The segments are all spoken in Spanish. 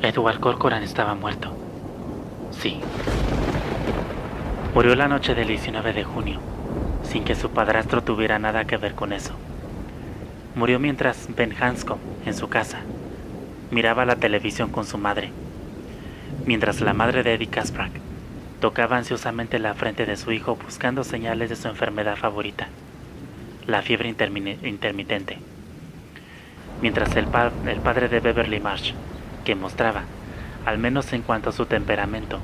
Edward Corcoran estaba muerto. Sí. Murió la noche del 19 de junio, sin que su padrastro tuviera nada que ver con eso. Murió mientras Ben Hanscom, en su casa, miraba la televisión con su madre, mientras la madre de Eddie Kasprak tocaba ansiosamente la frente de su hijo buscando señales de su enfermedad favorita, la fiebre intermitente. Mientras el padre de Beverly Marsh, que mostraba, al menos en cuanto a su temperamento,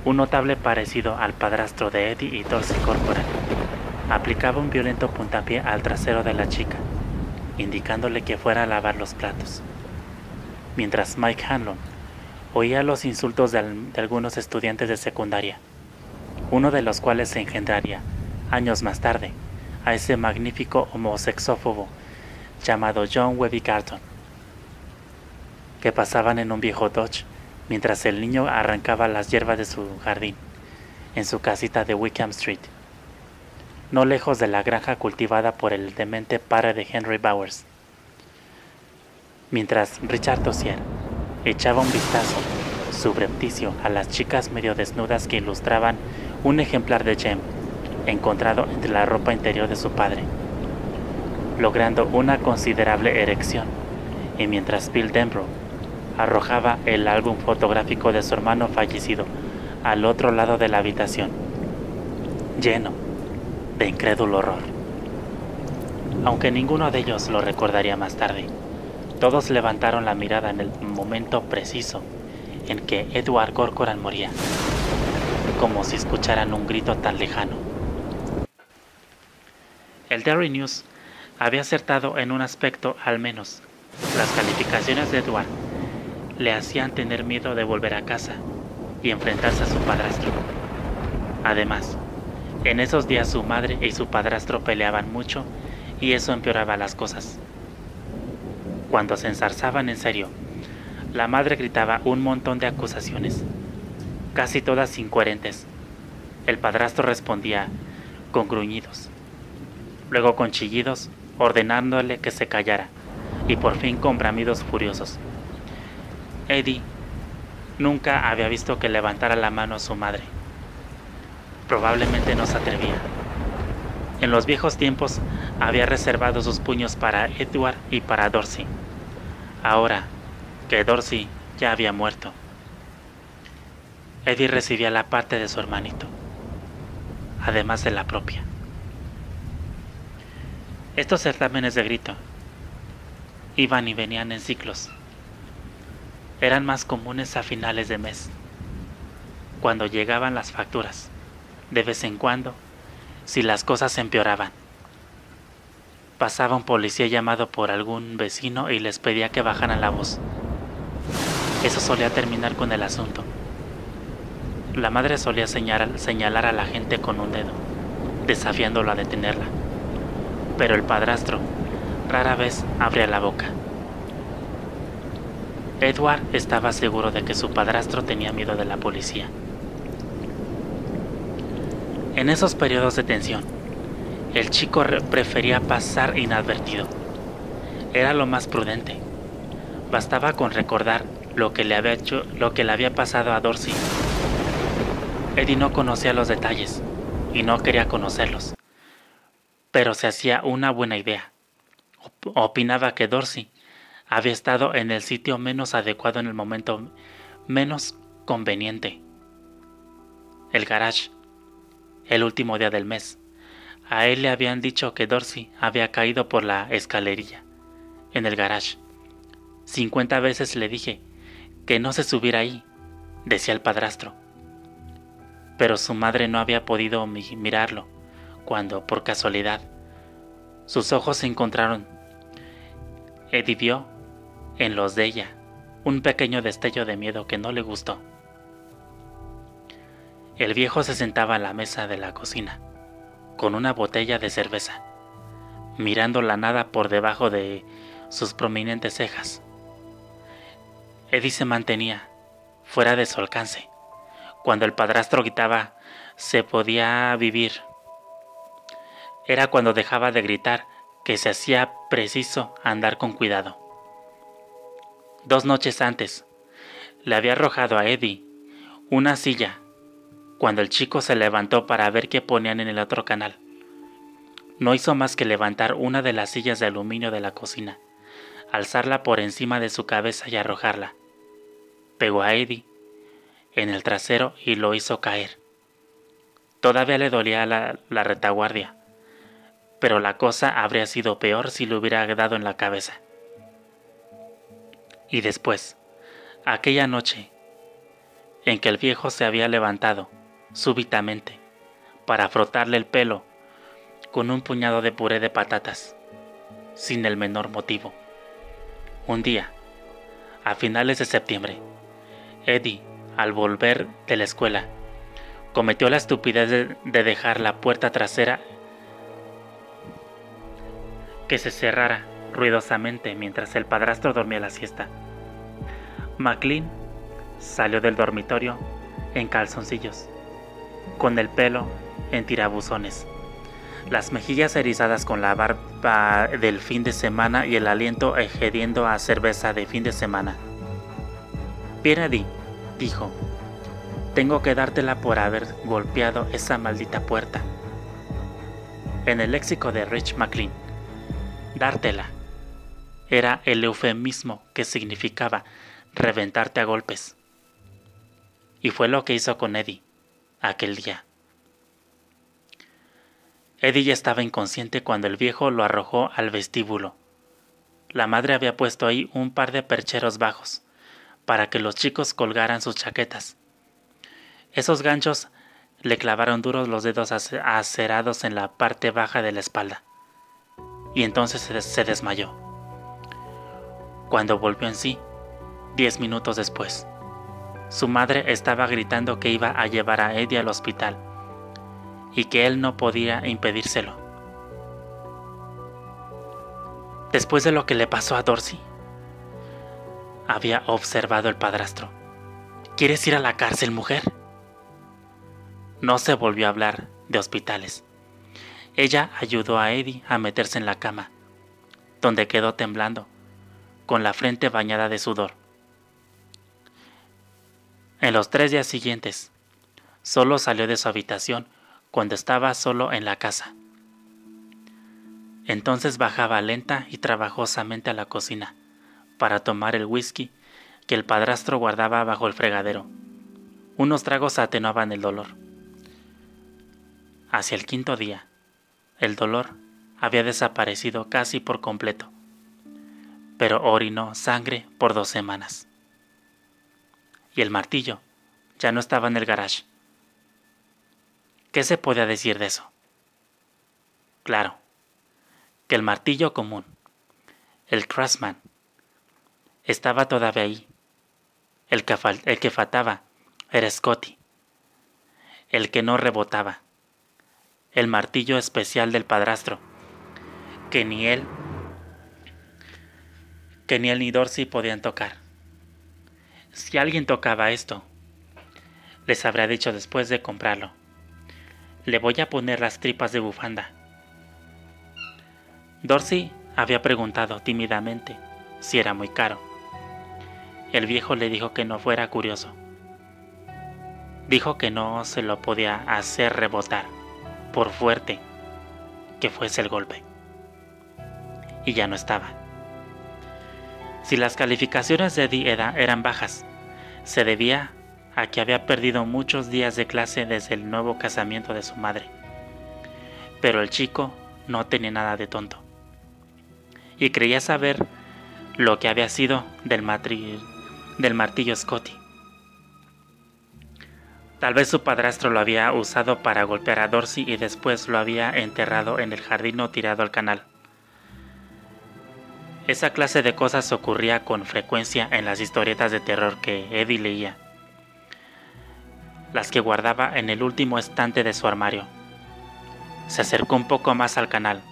un notable parecido al padrastro de Eddie y Dorsey Corcoran, aplicaba un violento puntapié al trasero de la chica, indicándole que fuera a lavar los platos. Mientras Mike Hanlon oía los insultos de algunos estudiantes de secundaria, uno de los cuales se engendraría, años más tarde, a ese magnífico homosexófobo llamado John Webby Carton, que pasaban en un viejo Dodge mientras el niño arrancaba las hierbas de su jardín, en su casita de Wickham Street, no lejos de la granja cultivada por el demente padre de Henry Bowers. Mientras Richard Dozier echaba un vistazo subrepticio a las chicas medio desnudas que ilustraban un ejemplar de Jem encontrado entre la ropa interior de su padre, logrando una considerable erección, y mientras Bill Denbrough arrojaba el álbum fotográfico de su hermano fallecido al otro lado de la habitación, lleno de incrédulo horror. Aunque ninguno de ellos lo recordaría más tarde, todos levantaron la mirada en el momento preciso en que Edward Corcoran moría, como si escucharan un grito tan lejano. El Daily News había acertado en un aspecto al menos. Las calificaciones de Edward le hacían tener miedo de volver a casa y enfrentarse a su padrastro. Además, en esos días su madre y su padrastro peleaban mucho y eso empeoraba las cosas. Cuando se enzarzaban en serio, la madre gritaba un montón de acusaciones, casi todas incoherentes. El padrastro respondía con gruñidos, luego con chillidos, ordenándole que se callara, y por fin con bramidos furiosos. Eddie nunca había visto que levantara la mano a su madre. Probablemente no se atrevía. En los viejos tiempos había reservado sus puños para Edward y para Dorsey. Ahora que Dorsey ya había muerto, Eddie recibía la parte de su hermanito, además de la propia. Estos certámenes de grito iban y venían en ciclos. Eran más comunes a finales de mes, cuando llegaban las facturas, de vez en cuando, si las cosas empeoraban. Pasaba un policía llamado por algún vecino y les pedía que bajaran la voz. Eso solía terminar con el asunto. La madre solía señalar a la gente con un dedo, desafiándolo a detenerla. Pero el padrastro rara vez abría la boca. Edward estaba seguro de que su padrastro tenía miedo de la policía. En esos periodos de tensión, el chico prefería pasar inadvertido. Era lo más prudente. Bastaba con recordar lo que le había pasado a Dorsey. Eddie no conocía los detalles y no quería conocerlos, pero se hacía una buena idea. Opinaba que Dorsey había estado en el sitio menos adecuado en el momento menos conveniente. El garage, el último día del mes. A él le habían dicho que Dorsey había caído por la escalerilla, en el garage. 50 veces le dije que no se subiera ahí, decía el padrastro. Pero su madre no había podido mirarlo, cuando, por casualidad, sus ojos se encontraron. Eddie vio, en los de ella, un pequeño destello de miedo que no le gustó. El viejo se sentaba a la mesa de la cocina, con una botella de cerveza, mirando la nada por debajo de sus prominentes cejas. Eddie se mantenía fuera de su alcance. Cuando el padrastro gritaba, se podía vivir. Era cuando dejaba de gritar que se hacía preciso andar con cuidado. 2 noches antes, Le había arrojado a Eddie una silla cuando el chico se levantó para ver qué ponían en el otro canal. No hizo más que levantar una de las sillas de aluminio de la cocina, alzarla por encima de su cabeza y arrojarla. Pegó a Eddie en el trasero y lo hizo caer. Todavía le dolía la retaguardia, pero la cosa habría sido peor si le hubiera dado en la cabeza. Y después, aquella noche en que el viejo se había levantado súbitamente para frotarle el pelo con un puñado de puré de patatas, sin el menor motivo. Un día, a finales de septiembre, Eddie, al volver de la escuela, cometió la estupidez de dejar la puerta trasera que se cerrara ruidosamente mientras el padrastro dormía la siesta. McLean salió del dormitorio en calzoncillos, con el pelo en tirabuzones, las mejillas erizadas con la barba del fin de semana y el aliento hediendo a cerveza de fin de semana. «Bien, Eddie», dijo, «tengo que dártela por haber golpeado esa maldita puerta». En el léxico de Rich McLean, dártela era el eufemismo que significaba reventarte a golpes. Y fue lo que hizo con Eddie aquel día. Eddie ya estaba inconsciente cuando el viejo lo arrojó al vestíbulo. La madre había puesto ahí un par de percheros bajos para que los chicos colgaran sus chaquetas. Esos ganchos le clavaron duros los dedos acerados en la parte baja de la espalda, y entonces se desmayó. Cuando volvió en sí, 10 minutos después, su madre estaba gritando que iba a llevar a Eddie al hospital y que él no podía impedírselo. Después de lo que le pasó a Dorsey, había observado el padrastro. ¿Quieres ir a la cárcel, mujer? No se volvió a hablar de hospitales. Ella ayudó a Eddie a meterse en la cama, donde quedó temblando, con la frente bañada de sudor. En los 3 días siguientes, solo salió de su habitación cuando estaba solo en la casa. Entonces bajaba lenta y trabajosamente a la cocina para tomar el whisky que el padrastro guardaba bajo el fregadero. Unos tragos atenuaban el dolor. Hacia el 5.º día, el dolor había desaparecido casi por completo, pero orinó sangre por 2 semanas. Y el martillo ya no estaba en el garage. ¿Qué se podía decir de eso? Claro, que el martillo común, el Craftsman, estaba todavía ahí. El que faltaba era Scotty, el que no rebotaba, el martillo especial del padrastro, que ni él ni Dorsey podían tocar. Si alguien tocaba esto, les habría dicho después de comprarlo: le voy a poner las tripas de bufanda. Dorsey había preguntado tímidamente si era muy caro. El viejo le dijo que no fuera curioso. Dijo que no se lo podía hacer rebotar, por fuerte que fuese el golpe. Y ya no estaba. Si las calificaciones de Eddie eran bajas, se debía a que había perdido muchos días de clase desde el nuevo casamiento de su madre. Pero el chico no tenía nada de tonto, y creía saber lo que había sido del martillo Scotty. Tal vez su padrastro lo había usado para golpear a Dorsey y después lo había enterrado en el jardín o tirado al canal. Esa clase de cosas ocurría con frecuencia en las historietas de terror que Eddie leía, las que guardaba en el último estante de su armario. Se acercó un poco más al canal,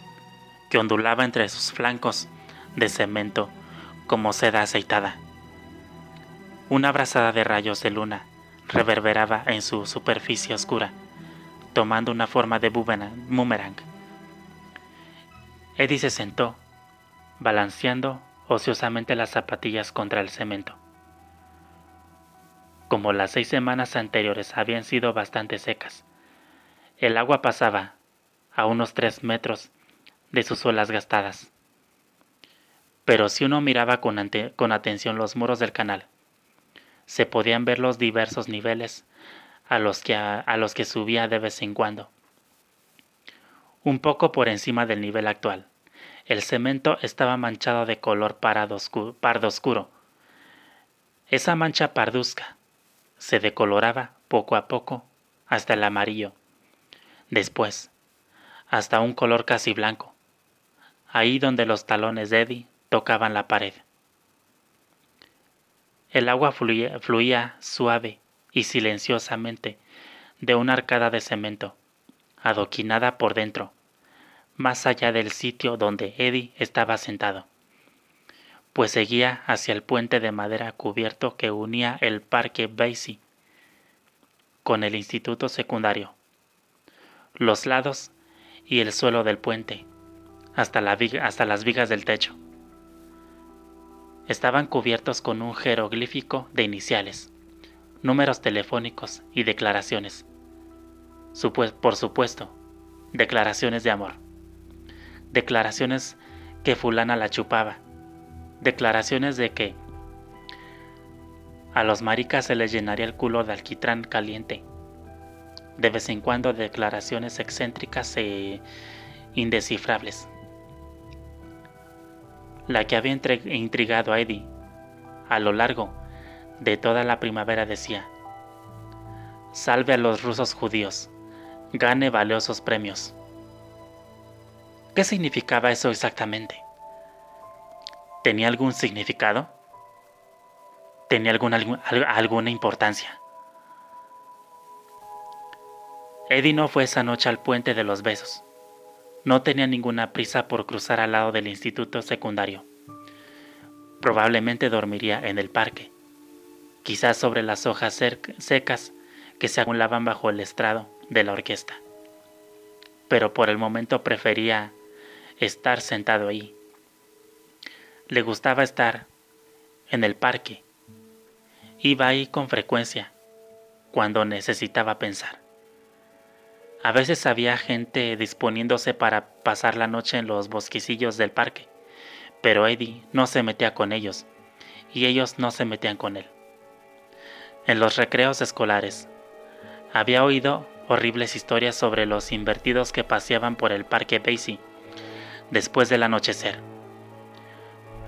que ondulaba entre sus flancos de cemento como seda aceitada. Una brazada de rayos de luna reverberaba en su superficie oscura, tomando una forma de boomerang. Eddie se sentó, balanceando ociosamente las zapatillas contra el cemento. Como las 6 semanas anteriores habían sido bastante secas, el agua pasaba a unos 3 metros de sus olas gastadas. Pero si uno miraba con atención los muros del canal, se podían ver los diversos niveles a los que subía de vez en cuando. Un poco por encima del nivel actual, el cemento estaba manchado de color pardo oscuro. Esa mancha parduzca se decoloraba poco a poco hasta el amarillo, después hasta un color casi blanco, ahí donde los talones de Eddie tocaban la pared. El agua fluía suave y silenciosamente de una arcada de cemento, adoquinada por dentro, más allá del sitio donde Eddie estaba sentado, pues seguía hacia el puente de madera cubierto que unía el parque Basie con el instituto secundario, los lados y el suelo del puente, hasta las vigas del techo. Estaban cubiertos con un jeroglífico de iniciales, números telefónicos y declaraciones. Por supuesto, declaraciones de amor. Declaraciones que fulana la chupaba. Declaraciones de que a los maricas se les llenaría el culo de alquitrán caliente. De vez en cuando declaraciones excéntricas e indescifrables. La que había intrigado a Eddie a lo largo de toda la primavera decía: salve a los rusos judíos, gane valiosos premios. ¿Qué significaba eso exactamente? ¿Tenía algún significado? ¿Tenía alguna importancia? Eddie no fue esa noche al puente de los besos. No tenía ninguna prisa por cruzar al lado del instituto secundario. Probablemente dormiría en el parque, quizás sobre las hojas secas que se acumulaban bajo el estrado de la orquesta. Pero por el momento prefería estar sentado ahí. Le gustaba estar en el parque. Iba ahí con frecuencia, cuando necesitaba pensar. A veces había gente disponiéndose para pasar la noche en los bosquecillos del parque, pero Eddie no se metía con ellos, y ellos no se metían con él. En los recreos escolares, había oído horribles historias sobre los invertidos que paseaban por el parque Basie después del anochecer.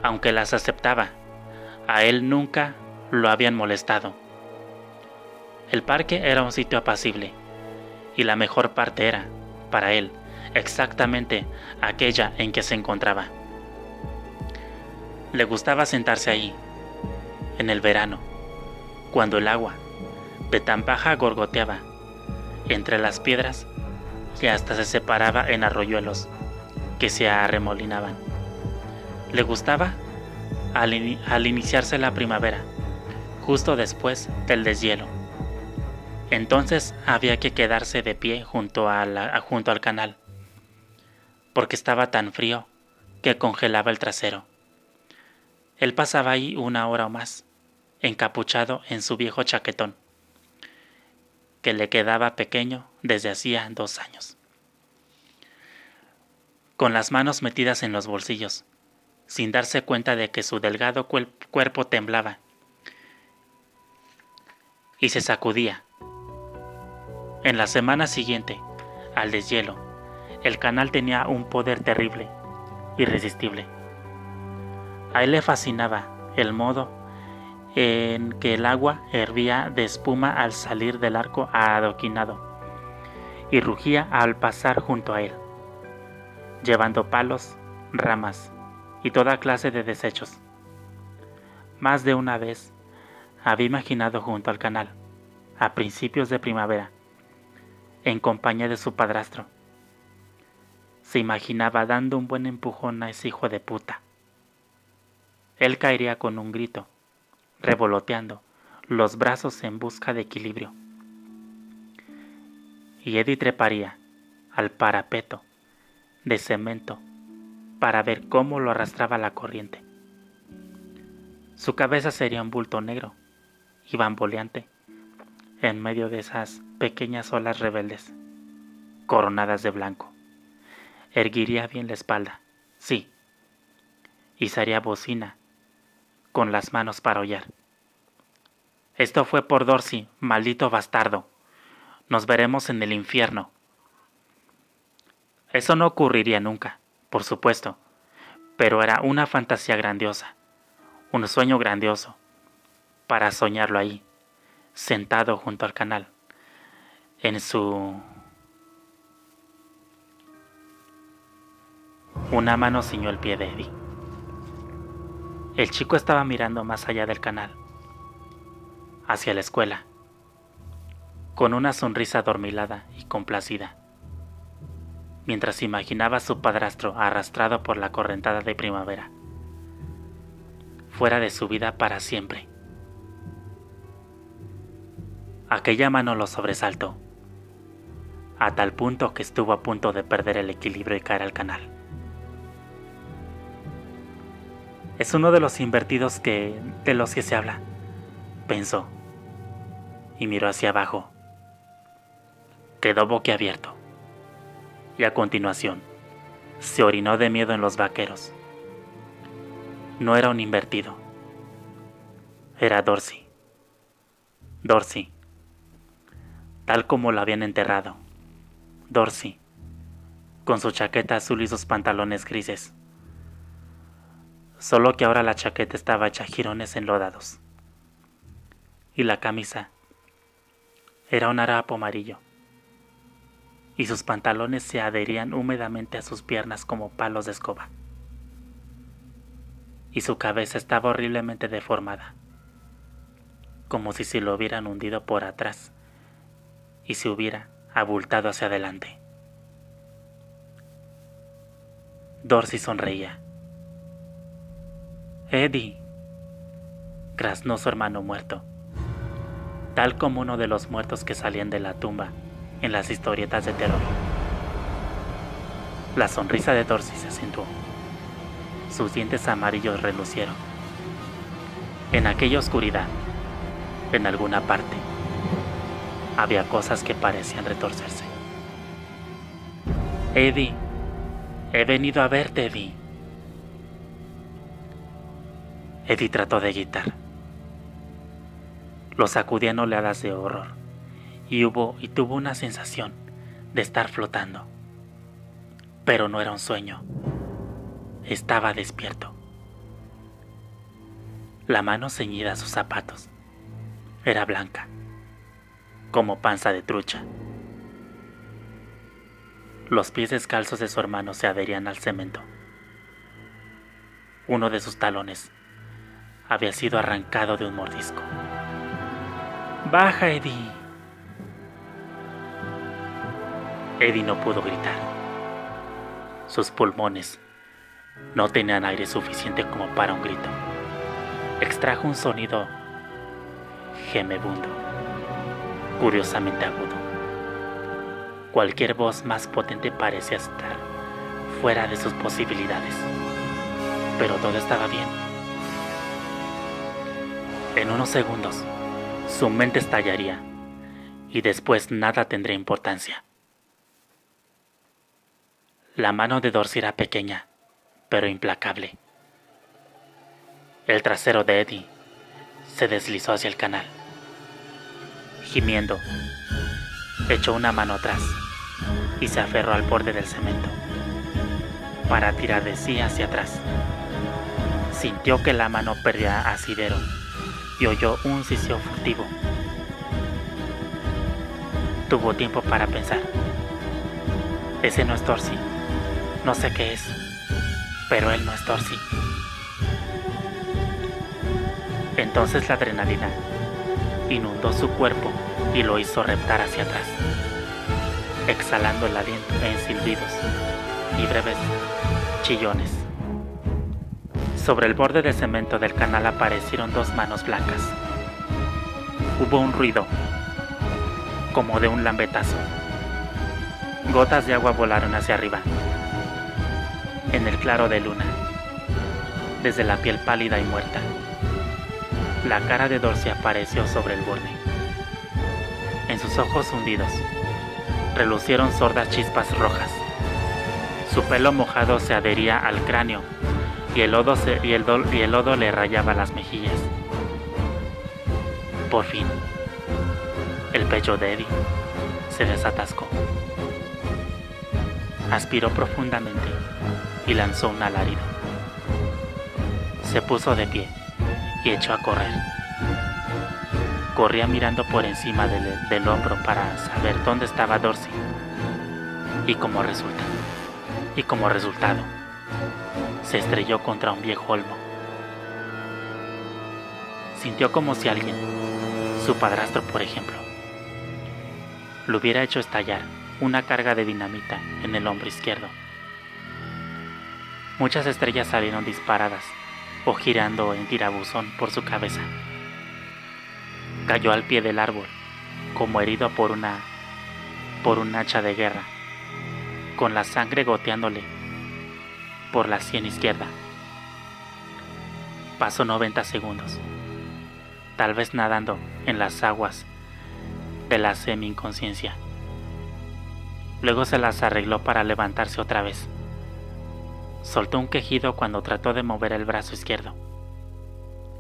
Aunque las aceptaba, a él nunca lo habían molestado. El parque era un sitio apacible, y la mejor parte era, para él, exactamente aquella en que se encontraba. Le gustaba sentarse ahí, en el verano, cuando el agua de tan baja gorgoteaba entre las piedras que hasta se separaba en arroyuelos que se arremolinaban. Le gustaba al iniciarse la primavera, justo después del deshielo. Entonces había que quedarse de pie junto al canal, porque estaba tan frío que congelaba el trasero. Él pasaba ahí 1 hora o más, encapuchado en su viejo chaquetón, que le quedaba pequeño desde hacía 2 años. Con las manos metidas en los bolsillos, sin darse cuenta de que su delgado cuerpo temblaba y se sacudía. En la semana siguiente, al deshielo, el canal tenía un poder terrible, irresistible. A él le fascinaba el modo en que el agua hervía de espuma al salir del arco adoquinado y rugía al pasar junto a él, llevando palos, ramas y toda clase de desechos. Más de una vez había imaginado junto al canal, a principios de primavera, en compañía de su padrastro. Se imaginaba dando un buen empujón a ese hijo de puta. Él caería con un grito, revoloteando los brazos en busca de equilibrio. Y Eddie treparía al parapeto de cemento para ver cómo lo arrastraba la corriente. Su cabeza sería un bulto negro y bamboleante en medio de esas pequeñas olas rebeldes, coronadas de blanco. Erguiría bien la espalda, sí, izaría bocina, con las manos para hollar. Esto fue por Dorsey, maldito bastardo. Nos veremos en el infierno. Eso no ocurriría nunca, por supuesto, pero era una fantasía grandiosa, un sueño grandioso, para soñarlo ahí, sentado junto al canal, en su... Una mano ciñó el pie de Eddie. El chico estaba mirando más allá del canal, hacia la escuela, con una sonrisa adormilada y complacida, mientras imaginaba a su padrastro arrastrado por la correntada de primavera, fuera de su vida para siempre. Aquella mano lo sobresaltó, a tal punto que estuvo a punto de perder el equilibrio y caer al canal. Es uno de los invertidos de los que se habla, pensó, y miró hacia abajo. Quedó boquiabierto, y a continuación se orinó de miedo en los vaqueros. No era un invertido, era Dorsey. Dorsey, tal como lo habían enterrado. Dorsey, con su chaqueta azul y sus pantalones grises. Solo que ahora la chaqueta estaba hecha jirones enlodados. Y la camisa era un harapo amarillo. Y sus pantalones se adherían húmedamente a sus piernas como palos de escoba. Y su cabeza estaba horriblemente deformada, como si se lo hubieran hundido por atrás y se hubiera abultado hacia adelante. Dorsey sonreía. Eddie, graznó su hermano muerto, tal como uno de los muertos que salían de la tumba en las historietas de terror. La sonrisa de Dorsey se acentuó. Sus dientes amarillos relucieron. En aquella oscuridad, en alguna parte, había cosas que parecían retorcerse. Eddie, he venido a verte, Eddie. Eddie trató de gritar. Lo sacudían oleadas de horror y tuvo una sensación de estar flotando. Pero no era un sueño. Estaba despierto. La mano ceñida a sus zapatos era blanca, como panza de trucha. Los pies descalzos de su hermano se adherían al cemento. Uno de sus talones había sido arrancado de un mordisco. ¡Baja, Eddie! Eddie no pudo gritar. Sus pulmones no tenían aire suficiente como para un grito. Extrajo un sonido gemebundo, curiosamente agudo. Cualquier voz más potente parecía estar fuera de sus posibilidades, pero todo estaba bien. En unos segundos, su mente estallaría y después nada tendría importancia. La mano de Dorsey era pequeña, pero implacable. El trasero de Eddie se deslizó hacia el canal. Gimiendo, echó una mano atrás y se aferró al borde del cemento para tirar de sí hacia atrás. Sintió que la mano perdía asidero y oyó un siseo furtivo. Tuvo tiempo para pensar. Ese no es Dorsey. No sé qué es, pero él no es Dorsey. Entonces la adrenalina inundó su cuerpo y lo hizo reptar hacia atrás, exhalando el aliento en silbidos y breves chillones. Sobre el borde de cemento del canal aparecieron dos manos blancas. Hubo un ruido, como de un lambetazo. Gotas de agua volaron hacia arriba. En el claro de luna, desde la piel pálida y muerta, la cara de Dorsey apareció sobre el borde. los ojos hundidos, relucieron sordas chispas rojas. Su pelo mojado se adhería al cráneo y el lodo le rayaba las mejillas. Por fin, el pecho de Eddie se desatascó. Aspiró profundamente y lanzó un alarido. Se puso de pie y echó a correr. Corría mirando por encima del hombro para saber dónde estaba Dorsey. Y como resultado, se estrelló contra un viejo olmo. Sintió como si alguien, su padrastro por ejemplo, le hubiera hecho estallar una carga de dinamita en el hombro izquierdo. Muchas estrellas salieron disparadas o girando en tirabuzón por su cabeza. Cayó al pie del árbol, como herido por un hacha de guerra, con la sangre goteándole por la sien izquierda. Pasó 90 segundos, tal vez nadando en las aguas de la semi-inconsciencia. Luego se las arregló para levantarse otra vez. Soltó un quejido cuando trató de mover el brazo izquierdo.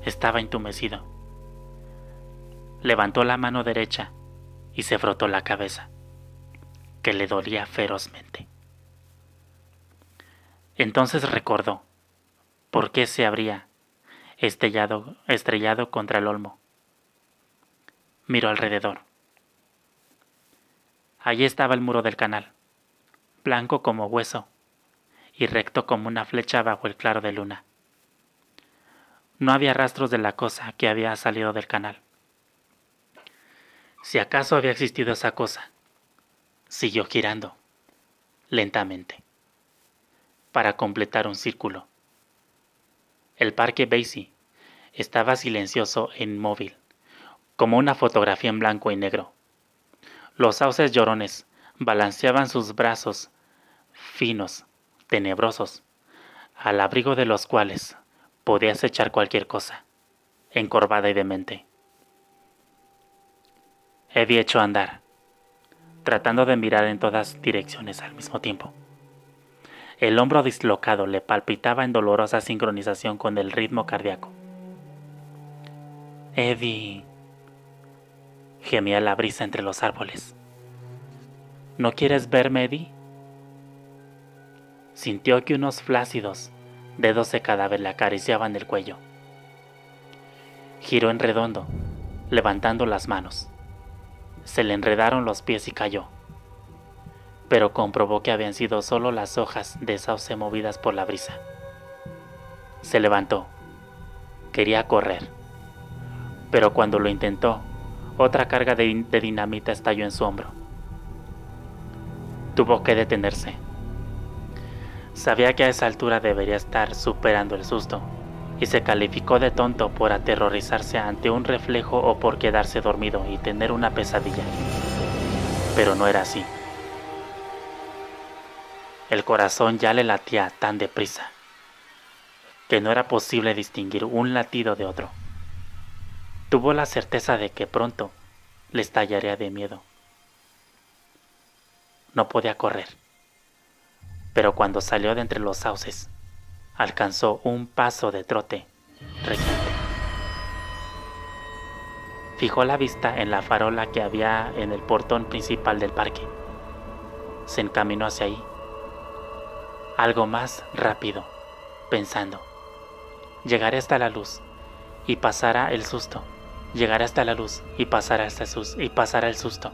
Estaba entumecido. Levantó la mano derecha y se frotó la cabeza, que le dolía ferozmente. Entonces recordó por qué se habría estrellado contra el olmo. Miró alrededor. Allí estaba el muro del canal, blanco como hueso y recto como una flecha bajo el claro de luna. No había rastros de la cosa que había salido del canal. Si acaso había existido esa cosa, siguió girando, lentamente, para completar un círculo. El parque Basie estaba silencioso e inmóvil, como una fotografía en blanco y negro. Los sauces llorones balanceaban sus brazos finos, tenebrosos, al abrigo de los cuales podías echar cualquier cosa, encorvada y demente. Eddie echó a andar, tratando de mirar en todas direcciones al mismo tiempo. El hombro dislocado le palpitaba en dolorosa sincronización con el ritmo cardíaco. Eddie, gemía la brisa entre los árboles. ¿No quieres verme, Eddie? Sintió que unos flácidos dedos de cadáver le acariciaban el cuello. Giró en redondo, levantando las manos. Se le enredaron los pies y cayó, pero comprobó que habían sido solo las hojas de sauce movidas por la brisa. Se levantó. Quería correr, pero cuando lo intentó, otra carga de dinamita estalló en su hombro. Tuvo que detenerse. Sabía que a esa altura debería estar superando el susto, y se calificó de tonto por aterrorizarse ante un reflejo o por quedarse dormido y tener una pesadilla. Pero no era así. El corazón ya le latía tan deprisa que no era posible distinguir un latido de otro. Tuvo la certeza de que pronto le estallaría de miedo. No podía correr, pero cuando salió de entre los sauces, alcanzó un paso de trote reciente. Fijó la vista en la farola que había en el portón principal del parque. Se encaminó hacia ahí. Algo más rápido, pensando. Llegaré hasta la luz y pasará el susto. Llegaré hasta la luz y pasará el susto.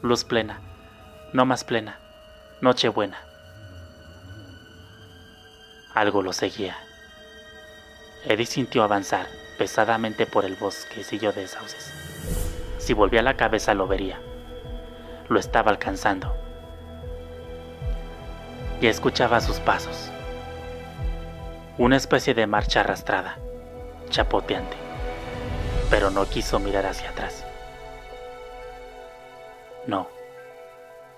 Luz plena, no más plena, noche buena. Algo lo seguía. Eddie sintió avanzar pesadamente por el bosquecillo de sauces. Si volvía la cabeza lo vería. Lo estaba alcanzando. Ya escuchaba sus pasos. Una especie de marcha arrastrada, chapoteante, pero no quiso mirar hacia atrás. No,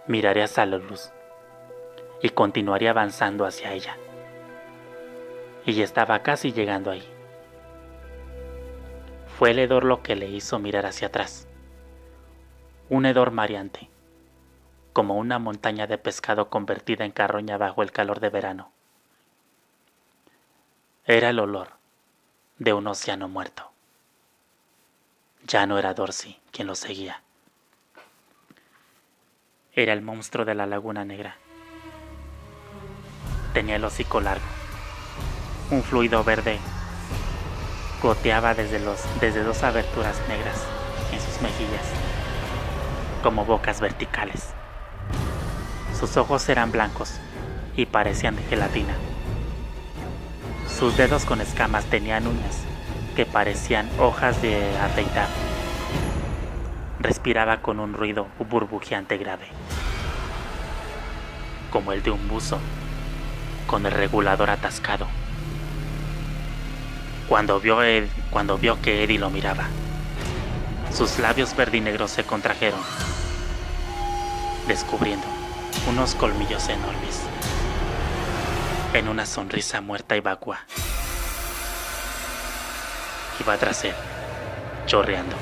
miraría hacia la luz y continuaría avanzando hacia ella. Y ya estaba casi llegando ahí. Fue el hedor lo que le hizo mirar hacia atrás. un hedor mareante, como una montaña de pescado convertida en carroña bajo el calor de verano. Era el olor de un océano muerto. Ya no era Dorsey quien lo seguía. Era el monstruo de la Laguna Negra. Tenía el hocico largo. Un fluido verde goteaba desde dos aberturas negras en sus mejillas, como bocas verticales. Sus ojos eran blancos y parecían de gelatina. Sus dedos con escamas tenían uñas que parecían hojas de afeitar. Respiraba con un ruido burbujeante grave, como el de un buzo con el regulador atascado. Cuando vio que Eddie lo miraba, sus labios verdinegros se contrajeron, descubriendo unos colmillos enormes en una sonrisa muerta y vacua. Iba tras él, chorreando,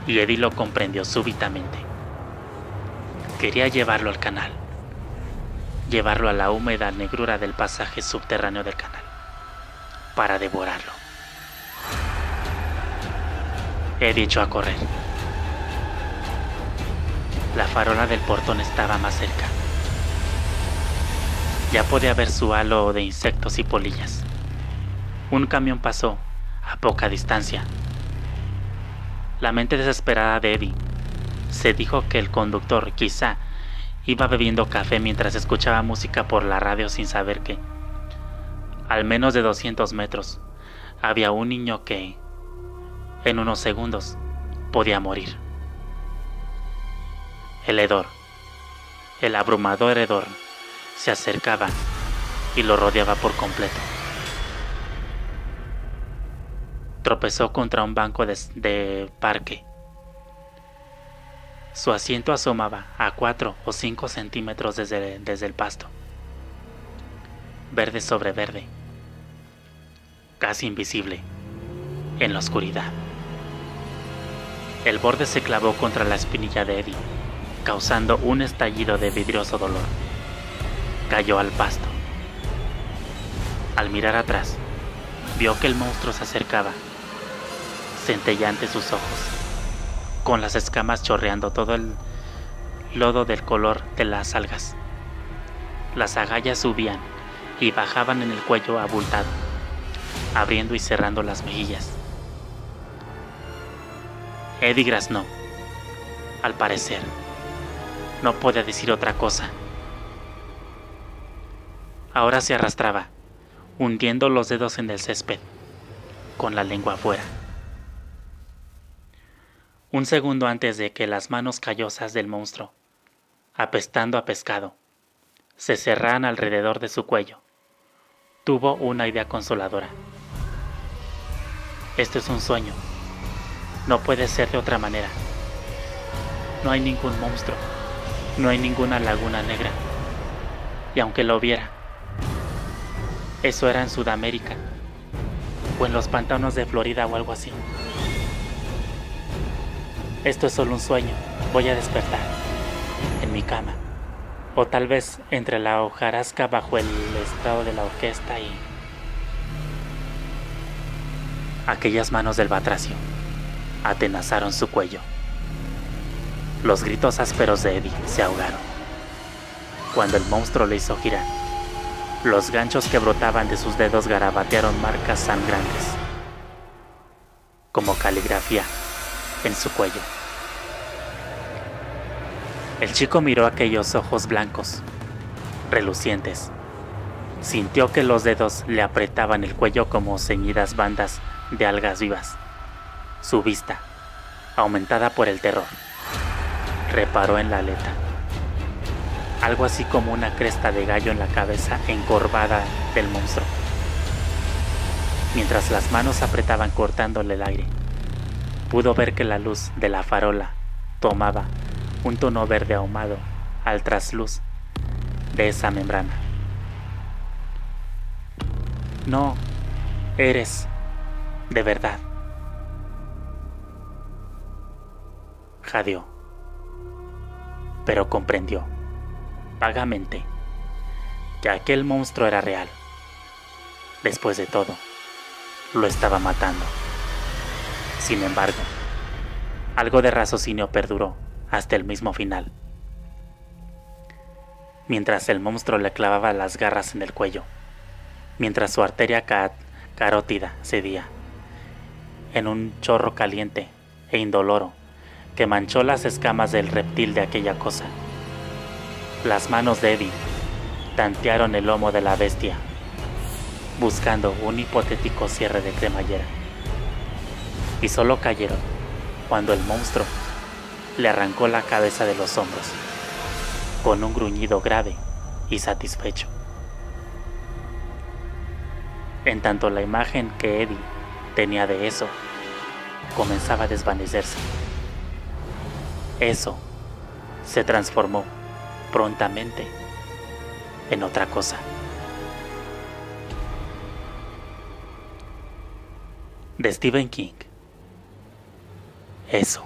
y Eddie lo comprendió súbitamente. Quería llevarlo al canal, llevarlo a la húmeda negrura del pasaje subterráneo del canal, para devorarlo. Eddie echó a correr. La farola del portón estaba más cerca. Ya podía ver su halo de insectos y polillas. Un camión pasó a poca distancia. La mente desesperada de Eddie se dijo que el conductor quizá iba bebiendo café mientras escuchaba música por la radio, sin saber que, al menos de 200 metros, había un niño que, en unos segundos, podía morir. El hedor, el abrumador hedor, se acercaba y lo rodeaba por completo. Tropezó contra un banco de parque. Su asiento asomaba a 4 o 5 centímetros desde el pasto. Verde sobre verde, casi invisible, en la oscuridad. El borde se clavó contra la espinilla de Eddie, causando un estallido de vidrioso dolor. Cayó al pasto. Al mirar atrás, vio que el monstruo se acercaba, centellante sus ojos, con las escamas chorreando todo el lodo del color de las algas. Las agallas subían y bajaban en el cuello abultado, abriendo y cerrando las mejillas. Eddie graznó. Al parecer, no podía decir otra cosa. Ahora se arrastraba, hundiendo los dedos en el césped, con la lengua afuera. Un segundo antes de que las manos callosas del monstruo, apestando a pescado, se cerraran alrededor de su cuello, tuvo una idea consoladora. Esto es un sueño. No puede ser de otra manera. No hay ningún monstruo, no hay ninguna laguna negra. Y aunque lo viera, eso era en Sudamérica, o en los pantanos de Florida o algo así. Esto es solo un sueño. Voy a despertar en mi cama, o tal vez entre la hojarasca bajo el estrado de la orquesta y aquellas manos del batracio atenazaron su cuello. Los gritos ásperos de Eddie se ahogaron cuando el monstruo le hizo girar. Los ganchos que brotaban de sus dedos garabatearon marcas sangrantes, como caligrafía, en su cuello. El chico miró aquellos ojos blancos, relucientes. Sintió que los dedos le apretaban el cuello como ceñidas bandas de algas vivas. Su vista, aumentada por el terror, reparó en la aleta, algo así como una cresta de gallo en la cabeza encorvada del monstruo. Mientras las manos apretaban cortándole el aire, pudo ver que la luz de la farola tomaba un tono verde ahumado al trasluz de esa membrana. No eres de verdad. Jadeó, pero comprendió, vagamente, que aquel monstruo era real. Después de todo, lo estaba matando. Sin embargo, algo de raciocinio perduró hasta el mismo final. Mientras el monstruo le clavaba las garras en el cuello, mientras su arteria carótida cedía en un chorro caliente e indoloro que manchó las escamas del reptil de aquella cosa, las manos de Eddie tantearon el lomo de la bestia, buscando un hipotético cierre de cremallera, y solo cayeron cuando el monstruo le arrancó la cabeza de los hombros, con un gruñido grave y satisfecho. En tanto la imagen que Eddie tenía de eso comenzaba a desvanecerse. Eso se transformó prontamente en otra cosa. De Stephen King. Eso.